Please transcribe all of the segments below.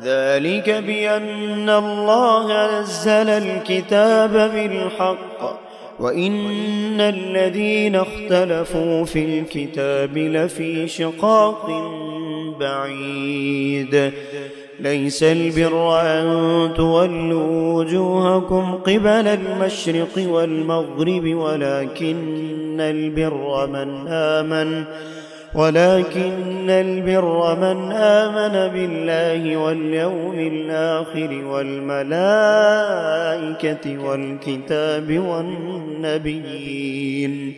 ذلك بأن الله نزل الكتاب بالحق وإن الذين اختلفوا في الكتاب لفي شقاق بعيد ليس البر أن تولوا وجوهكم قبل المشرق والمغرب ولكن البر من آمن بالله واليوم الآخر والملائكة والكتاب والنبيين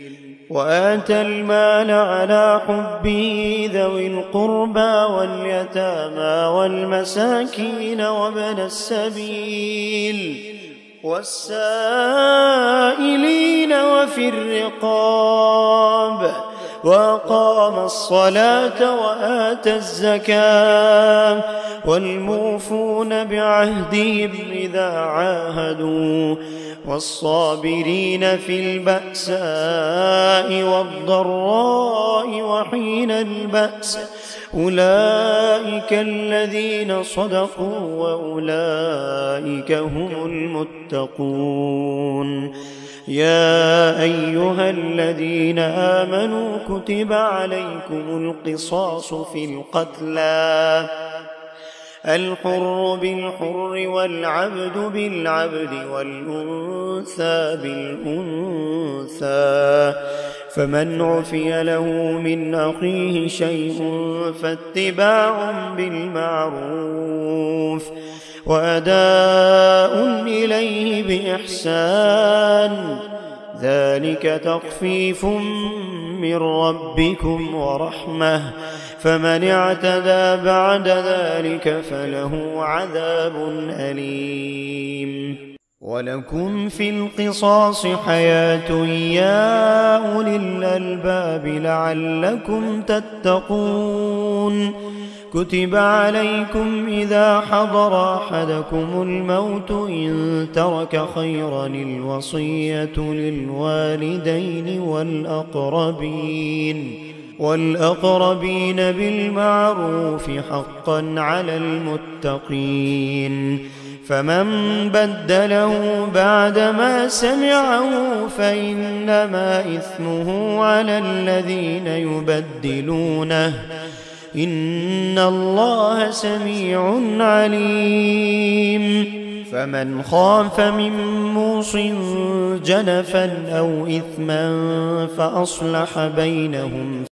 وآتى المال على حبه ذوي القربى واليتامى والمساكين وابن السبيل والسائلين وفي الرقاب وأقام الصلاة وآتى الزكاة والموفون بعهدهم إذا عاهدوا والصابرين في البأساء والضراء وحين البأس أولئك الذين صدقوا وأولئك هم المتقون يا أيها الذين آمنوا كتب عليكم القصاص في القتلى الحر بالحر والعبد بالعبد والأنثى بالأنثى فمن عفي له من أخيه شيء فاتباع بالمعروف وأداء إليه بإحسان ذلك تخفيف من ربكم ورحمة فمن اعتدى بعد ذلك فله عذاب أليم ولكم في القصاص حياة يا أولي الألباب لعلكم تتقون كتب عليكم إذا حضر أحدكم الموت إن ترك خيرا الوصية للوالدين والأقربين بالمعروف حقا على المتقين فمن بدله بعدما سمعه فإنما إثمه على الذين يبدلونه إن الله سميع عليم فمن خاف من موص جنفا أو إثما فأصلح بينهم